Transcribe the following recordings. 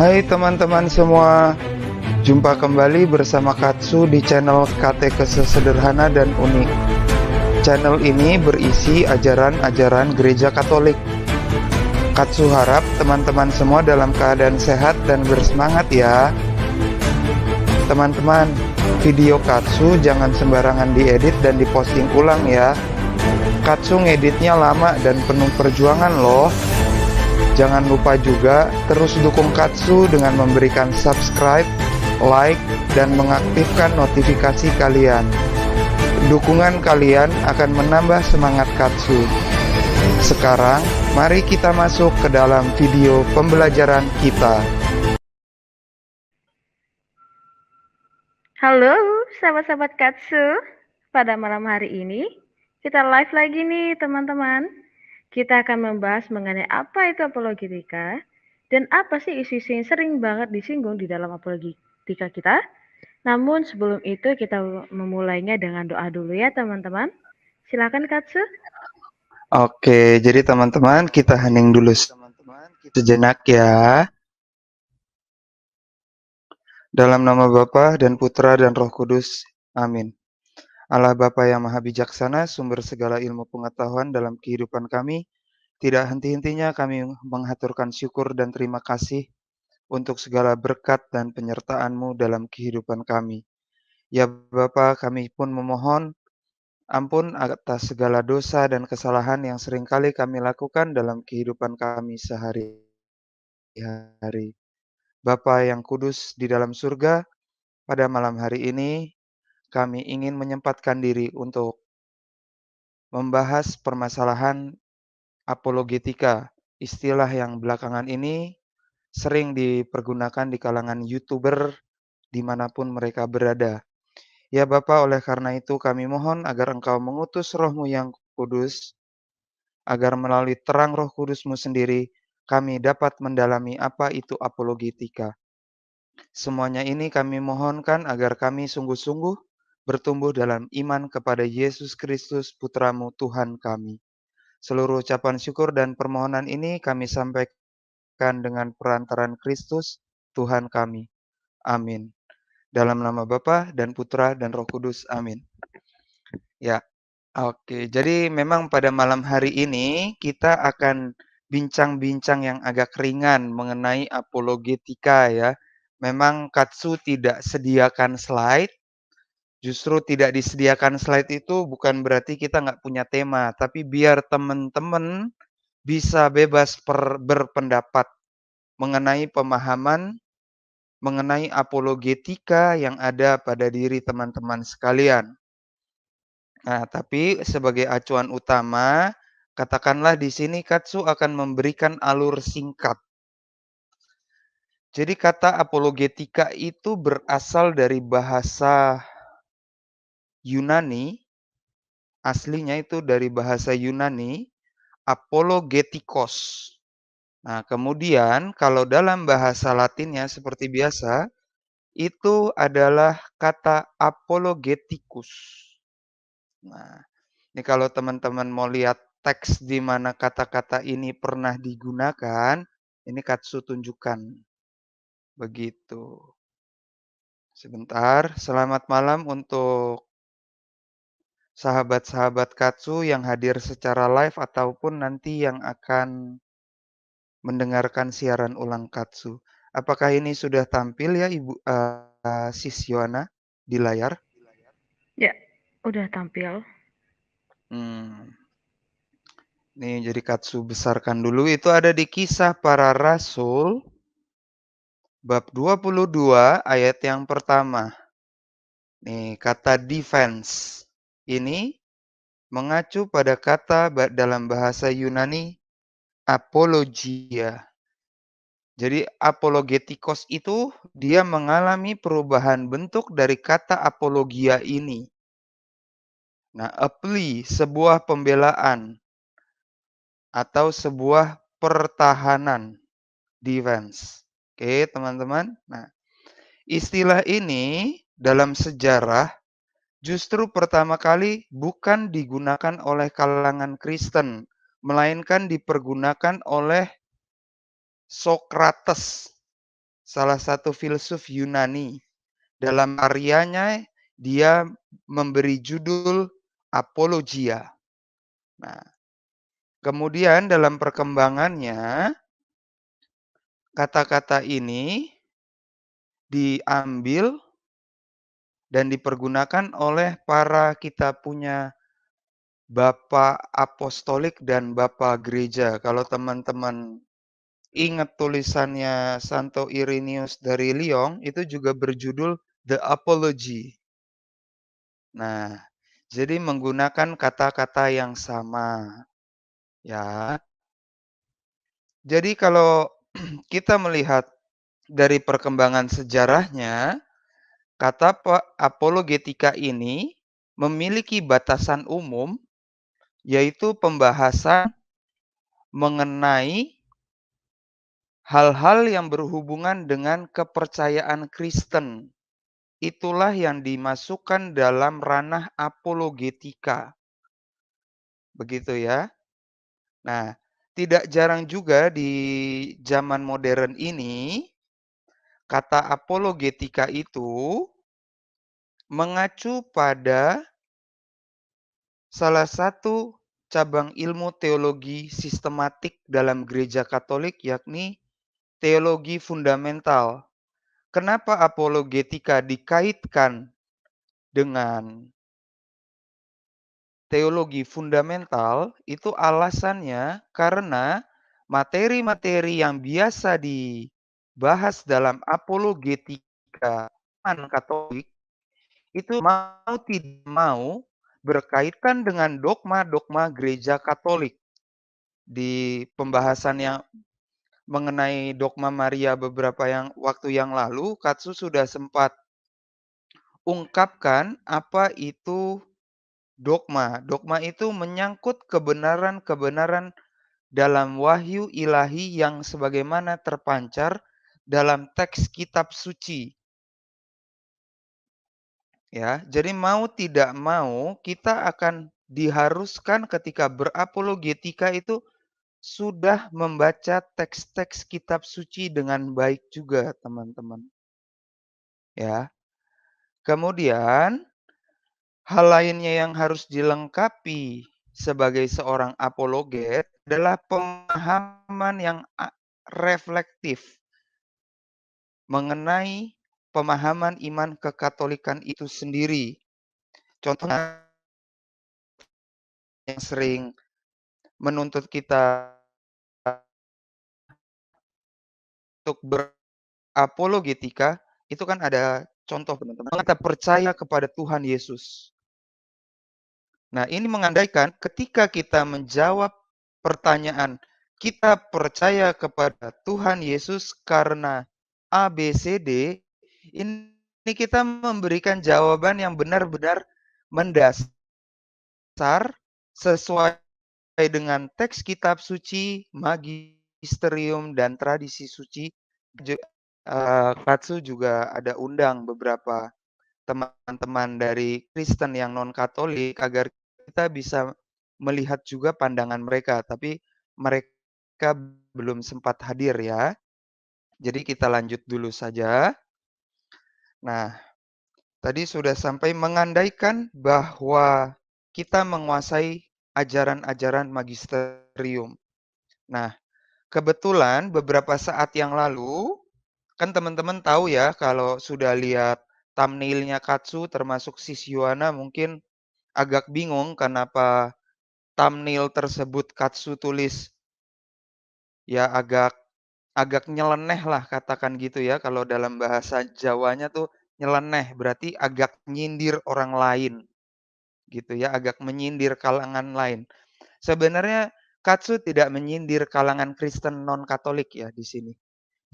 Hai teman-teman semua, jumpa kembali bersama Katsu di channel Katekese Sederhana dan Unik. Channel ini berisi ajaran-ajaran gereja Katolik. Katsu harap teman-teman semua dalam keadaan sehat dan bersemangat ya. Teman-teman, video Katsu jangan sembarangan diedit dan diposting ulang ya. Katsu ngeditnya lama dan penuh perjuangan loh. Jangan lupa juga terus dukung Katsu dengan memberikan subscribe, like, dan mengaktifkan notifikasi kalian. Dukungan kalian akan menambah semangat Katsu. Sekarang, mari kita masuk ke dalam video pembelajaran kita. Halo, sahabat-sahabat Katsu. Pada malam hari ini, kita live lagi nih, teman-teman. Kita akan membahas mengenai apa itu apologetika dan apa sih isu-isu yang sering banget disinggung di dalam apologetika kita. Namun sebelum itu kita memulainya dengan doa dulu ya, teman-teman. Silakan Katsu. Oke, jadi teman-teman kita hening dulu sejenak ya. Dalam nama Bapa dan Putra dan Roh Kudus. Amin. Allah Bapa yang Maha Bijaksana, sumber segala ilmu pengetahuan dalam kehidupan kami, tidak henti-hentinya kami menghaturkan syukur dan terima kasih untuk segala berkat dan penyertaan-Mu dalam kehidupan kami. Ya Bapa, kami pun memohon ampun atas segala dosa dan kesalahan yang seringkali kami lakukan dalam kehidupan kami sehari-hari. Bapa yang kudus di dalam surga, pada malam hari ini kami ingin menyempatkan diri untuk membahas permasalahan apologetika, istilah yang belakangan ini sering dipergunakan di kalangan YouTuber dimanapun mereka berada. Ya Bapa, oleh karena itu kami mohon agar Engkau mengutus Roh-Mu yang kudus, agar melalui terang Roh Kudus-Mu sendiri, kami dapat mendalami apa itu apologetika. Semuanya ini kami mohonkan agar kami sungguh-sungguh bertumbuh dalam iman kepada Yesus Kristus, Putra-Mu Tuhan kami. Seluruh ucapan syukur dan permohonan ini kami sampaikan dengan perantaran Kristus, Tuhan kami. Amin. Dalam nama Bapa dan Putra dan Roh Kudus. Amin. Ya, oke. Jadi memang pada malam hari ini kita akan bincang-bincang yang agak ringan mengenai apologetika ya. Memang Katsu tidak sediakan slide. Justru tidak disediakan slide itu bukan berarti kita nggak punya tema, tapi biar teman-teman bisa bebas berpendapat mengenai pemahaman, mengenai apologetika yang ada pada diri teman-teman sekalian. Nah, tapi sebagai acuan utama, katakanlah di sini Katsu akan memberikan alur singkat. Jadi kata apologetika itu berasal dari bahasa Yunani, aslinya itu dari bahasa Yunani, apologetikos. Nah, kemudian kalau dalam bahasa Latinnya seperti biasa, itu adalah kata apologeticus. Nah, ini kalau teman-teman mau lihat teks di mana kata-kata ini pernah digunakan, ini Katsu tunjukkan. Begitu. Sebentar, selamat malam untuk sahabat-sahabat Katsu yang hadir secara live ataupun nanti yang akan mendengarkan siaran ulang Katsu. Apakah ini sudah tampil ya Ibu Sis Yohana di layar? Ya, udah tampil. Hmm. Nih jadi Katsu besarkan dulu, itu ada di Kisah Para Rasul bab 22 ayat yang pertama. Nih kata defense ini mengacu pada kata dalam bahasa Yunani apologia. Jadi apologetikos itu dia mengalami perubahan bentuk dari kata apologia ini. Nah, a plea, sebuah pembelaan atau sebuah pertahanan, defense. Oke, teman-teman. Nah, istilah ini dalam sejarah justru pertama kali bukan digunakan oleh kalangan Kristen, melainkan dipergunakan oleh Sokrates. salah satu filsuf Yunani. Dalam karyanya dia memberi judul Apologia. Nah, kemudian dalam perkembangannya, kata-kata ini diambil dan dipergunakan oleh para kita punya bapak apostolik dan bapak gereja. Kalau teman-teman ingat tulisannya Santo Irenaeus dari Lyon, itu juga berjudul The Apology. Nah, jadi menggunakan kata-kata yang sama, ya. Jadi kalau kita melihat dari perkembangan sejarahnya, kata apologetika ini memiliki batasan umum, yaitu pembahasan mengenai hal-hal yang berhubungan dengan kepercayaan Kristen. Itulah yang dimasukkan dalam ranah apologetika. Begitu ya. Nah, tidak jarang juga di zaman modern ini, kata apologetika itu mengacu pada salah satu cabang ilmu teologi sistematik dalam gereja Katolik, yakni teologi fundamental. Kenapa apologetika dikaitkan dengan teologi fundamental? Itu alasannya karena materi-materi yang biasa dibahas dalam apologetika iman Katolik itu mau tidak mau berkaitan dengan dogma-dogma gereja Katolik. Di pembahasan yang mengenai dogma Maria beberapa waktu yang lalu, Katsu sudah sempat ungkapkan apa itu dogma. Dogma itu menyangkut kebenaran-kebenaran dalam wahyu ilahi yang sebagaimana terpancar dalam teks kitab suci. Ya, jadi mau tidak mau kita akan diharuskan ketika berapologetika itu sudah membaca teks-teks kitab suci dengan baik juga, teman-teman. Ya. Kemudian hal lainnya yang harus dilengkapi sebagai seorang apologet adalah pemahaman yang reflektif mengenai pemahaman iman kekatolikan itu sendiri. Contohnya yang sering menuntut kita untuk berapologetika, itu kan ada contoh teman-teman. Kita percaya kepada Tuhan Yesus. Nah, ini mengandaikan ketika kita menjawab pertanyaan, kita percaya kepada Tuhan Yesus karena A, B, C, D, ini kita memberikan jawaban yang benar-benar mendasar sesuai dengan teks kitab suci, magisterium, dan tradisi suci. Katsu juga ada undang beberapa teman-teman dari Kristen yang non-Katolik agar kita bisa melihat juga pandangan mereka, tapi mereka belum sempat hadir ya. Jadi kita lanjut dulu saja. Nah, tadi sudah sampai mengandaikan bahwa kita menguasai ajaran-ajaran magisterium. Nah, kebetulan beberapa saat yang lalu, kan teman-teman tahu ya kalau sudah lihat thumbnail-nya Katsu termasuk Sis Yuana mungkin agak bingung kenapa thumbnail tersebut Katsu tulis ya agak agak nyeleneh lah katakan gitu ya, kalau dalam bahasa Jawanya tuh nyeleneh, berarti agak nyindir orang lain gitu ya, agak menyindir kalangan lain. Sebenarnya Katsu tidak menyindir kalangan Kristen non-Katolik ya di sini.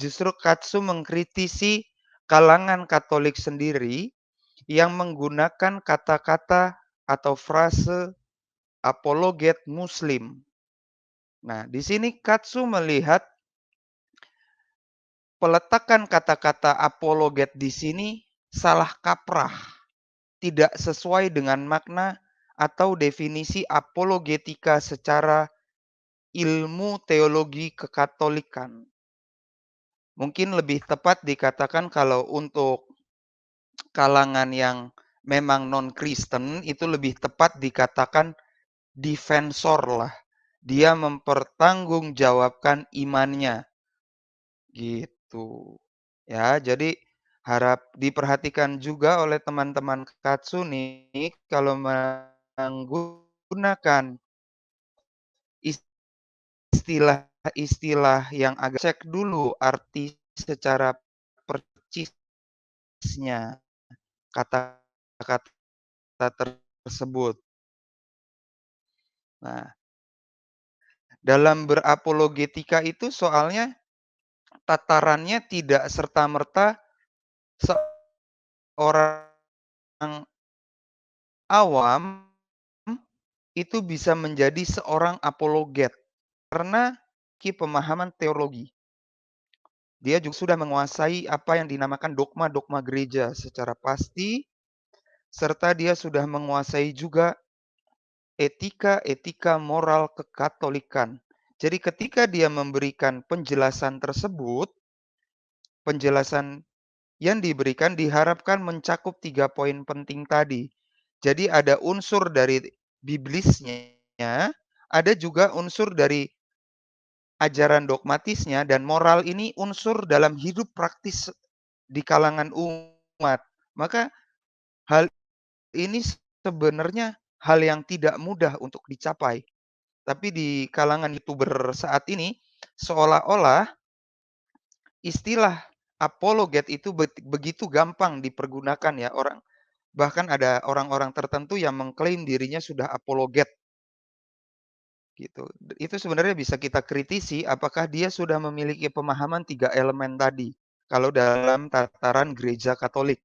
Justru Katsu mengkritisi kalangan Katolik sendiri yang menggunakan kata-kata atau frase apologet Muslim. Nah, di sini Katsu melihat peletakan kata-kata apologet di sini salah kaprah, tidak sesuai dengan makna atau definisi apologetika secara ilmu teologi kekatolikan. Mungkin lebih tepat dikatakan kalau untuk kalangan yang memang non-Kristen itu lebih tepat dikatakan defensor lah. Dia mempertanggungjawabkan imannya, gitu. Ya, jadi harap diperhatikan juga oleh teman-teman Katsu nih kalau menggunakan istilah-istilah yang agak cek dulu arti secara percisnya kata-kata tersebut. Nah, dalam berapologetika itu soalnya tatarannya tidak serta-merta seorang awam itu bisa menjadi seorang apologet karena pemahaman teologi. Dia juga sudah menguasai apa yang dinamakan dogma-dogma gereja secara pasti, serta dia sudah menguasai juga etika-etika moral kekatolikan. Jadi ketika dia memberikan penjelasan tersebut, penjelasan yang diberikan diharapkan mencakup 3 poin penting tadi. Jadi ada unsur dari biblisnya, ada juga unsur dari ajaran dogmatisnya, dan moral ini unsur dalam hidup praktis di kalangan umat. Maka hal ini sebenarnya hal yang tidak mudah untuk dicapai. Tapi di kalangan YouTuber saat ini, seolah-olah istilah apologet itu begitu gampang dipergunakan ya orang. Bahkan ada orang-orang tertentu yang mengklaim dirinya sudah apologet gitu. Itu sebenarnya bisa kita kritisi apakah dia sudah memiliki pemahaman 3 elemen tadi, kalau dalam tataran gereja Katolik.